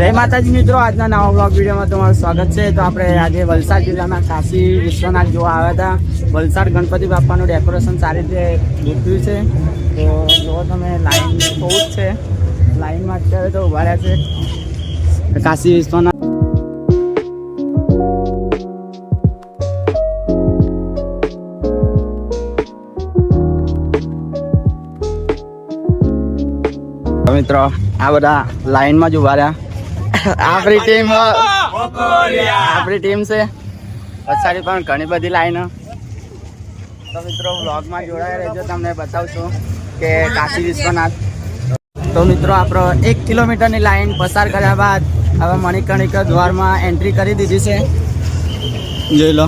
જય માતાજી મિત્રો, આજના નવા બ્લોગ વિડીયોમાં તમારું સ્વાગત છે। તો આપણે આજે વલસાડ જિલ્લાના કાશી વિશ્વનાથ જોવા આવ્યા હતા। વલસાડ ગણપતિ બાપાનું ડેકોરેશન સારી રીતે ગોઠવ્યું છે। તો જો તમે લાઈન બહુ જ છે, લાઈનમાં અત્યારે તો ઉભા રહ્યા છે કાશી વિશ્વનાથ। મિત્રો આ બધા લાઈનમાં જ ઉભા રહ્યા। આપણી ટીમ છે પછાડી પણ ઘણી બધી લાઈનો। તો મિત્રો વ્લોગમાં જોડાયા રહેજો, તમને બતાવશું કે કાશી વિશ્વનાથ। તો મિત્રો આપણો 1 કિલોમીટરની લાઈન પસાર કર્યા બાદ હવે મણિકર્ણિકા દ્વારમાં એન્ટ્રી કરી દીધી છે। જોઈ લો,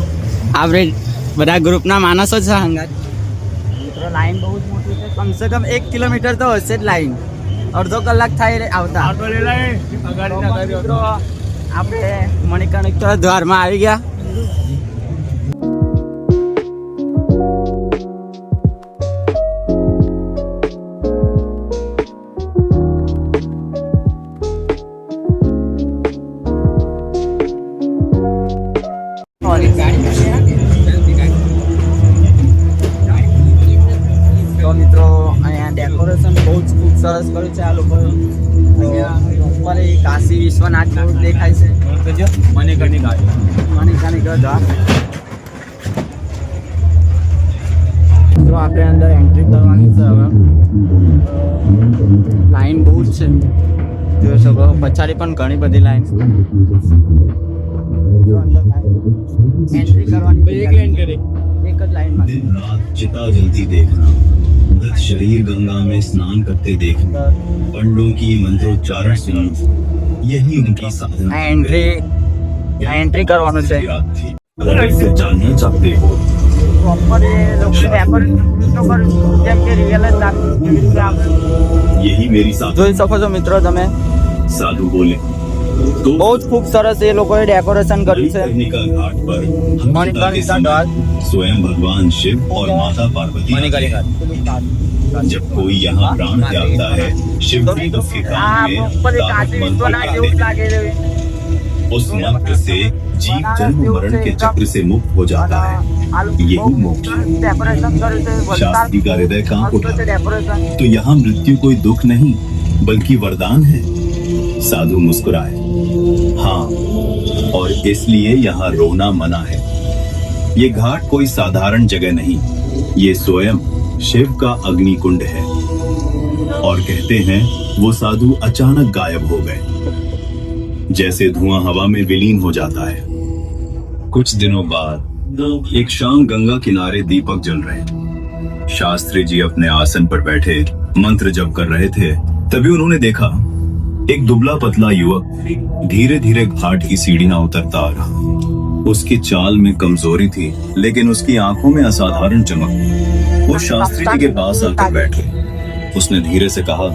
આપણે બધા ગ્રુપના માણસો છે હંગાત। મિત્રો લાઈન બહુ જ મોટી છે, કમસે કમ 1 કિલોમીટર તો હશે જ લાઈન। અડધો કલાક થાય આવતા। મિત્રો આપણે મણિકર્ણિકા દ્વારમાં આવી ગયા। તો મિત્રો અહીંયા ડેકોરેશન બહુ જ ખૂબ સરસ કર્યું છે આ લોકોએ। ઉપર એ કાશી વિશ્વનાથ જેવું દેખાય છે। મણિકર્ણિકા દ્વાર। તો આપણે અંદર એન્ટ્રી કરવાની છે હવે। લાઈન બહુ જ છે, જોઈ શકો પછાડી પણ ઘણી બધી લાઈન। એન્ટ્રી करवानी एक लाइन करे, एक ज लाइन में। दिन रात चिता जलती देखना, मृत शरीर गंगा में स्नान करते देखना, पंडों की मंत्रोच्चारण सुनना, यही उनकी साधना। एंट्री करवाना है। अगर इसे जानना चाहते हो प्रॉपर ये लोग डेकोरेशन कर જેમ કે રિયલ જ લાગે। यही मेरी साधना। જોઈ શકો છો મિત્રો તમે, साधु बोले तो બહુ જ ખૂબ સરસ એ લોકોએ ડેકોરેશન કર્યું છે। मणिकर्णिका घाट पर मणिकर्णिका के समय घाट। स्वयं भगवान शिव और माता पार्वती जब कोई यहाँ प्राण त्यागता है, शिव जी उसके कान में तारक मंत्र लगाते हैं। उस मंत्र से जीव जन्म मरण के चक्र से मुक्त हो जाता है, यही मोक्ष है। शास्त्री का हृदय कांप उठा। तो यहाँ मृत्यु कोई दुख नहीं बल्कि वरदान है। साधु मुस्कुराए। हाँ, और इसलिए यहाँ रोना मना है। ये घाट कोई साधारण जगह नहीं, ये स्वयं शिव का अग्नि कुंड है। और कहते हैं वो साधु अचानक गायब हो गए, जैसे धुआं हवा में विलीन हो जाता है। कुछ दिनों बाद एक शाम गंगा किनारे दीपक जल रहे, शास्त्री जी अपने आसन पर बैठे मंत्र जप कर रहे थे। तभी उन्होंने देखा एक दुबला पतला युवक धीरे धीरे घाट की सीढ़ियां उतरता आ रहा। उसकी चाल में कमजोरी थी, लेकिन उसकी आंखों में असाधारण चमक। वो शास्त्री जी के पास आकर बैठे। उसने धीरे से कहा,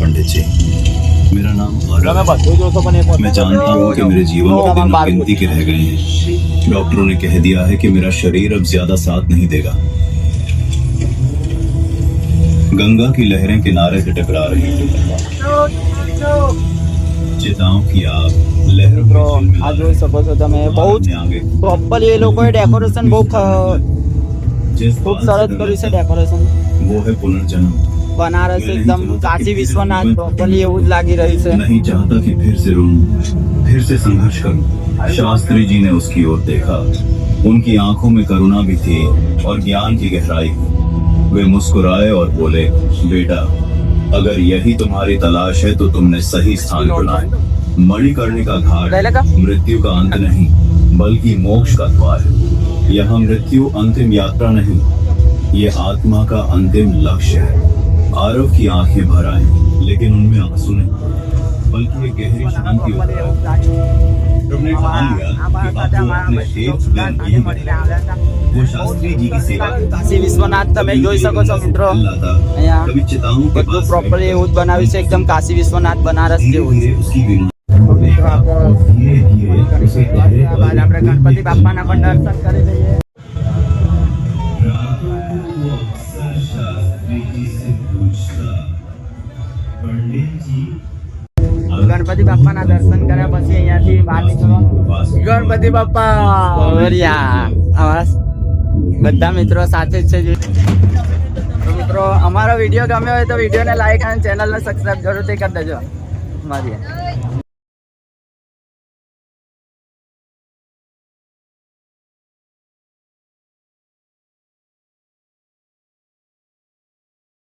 पंडित जी, मेरा नाम आरव है। मैं जानता हूँ कि मेरे जीवन के दिन गिनती के रह गए हैं। डॉक्टरों ने कह दिया है कि मेरा शरीर अब ज्यादा साथ नहीं देगा। गंगा की लहरें किनारे से टकरा रही थी। चिताओं की आग लहरों में झिलमिला આ જોઈ શકો છો તમે, બહુ પ્રોપર એ લોકોએ ડેકોરેશન બહુ ખૂબ સરસ કર્યું છે ડેકોરેશન। वो है पुनर्जन्म। बनारस एकदम काशी विश्वनाथ प्रोपरली એવું જ લાગી રહ્યું છે। नहीं चाहता कि फिर से रोऊं, फिर से संघर्ष करूं। शास्त्री जी ने उसकी ओर देखा। उनकी आंखों में करुणा भी थी और ज्ञान की गहराई। वे मुस्कुराए और बोले, बेटा, अगर यही तुम्हारी तलाश है तो तुमने सही स्थान चुना है। मणिकर्णिका घाट मृत्यु का अंत नहीं बल्कि मोक्ष का द्वार है। यहाँ मृत्यु अंतिम यात्रा नहीं, ये आत्मा का अंतिम लक्ष्य है। आरव की आंखें भर आई, लेकिन उनमें आंसू नहीं बल्कि एक गहरी शांति उतर आई। तुमने ठान लिया कि बापू अपने शेष दिन यही बनेगा। वो शास्त्री जी की सेवा કાશી વિશ્વનાથ તમે જોઈ શકો છો મિત્રો। અહીંયા कभी चिताओं के બધું पास પ્રોપર એવું જ બનાવ્યું છે, એકદમ કાશી વિશ્વનાથ બનારસ જેવું છે। उसकी बीमारी ધીરે ધીરે બાદ આપણે ગણપતિ બાપાના પણ દર્શન કરી લઈએ। ગણપતિ બાપાના દર્શન કર્યા પછી અહીંયાથી બહાર નીકળવાનું. ગણપતિ બાપા મોરયા. અમારા બધા મિત્રો સાથે જ છે. તો મિત્રો અમારો વિડીયો ગમ્યો હોય તો વિડીયોને લાઈક અને ચેનલને સબસ્ક્રાઈબ જરૂરથી કરી દેજો. મળીએ.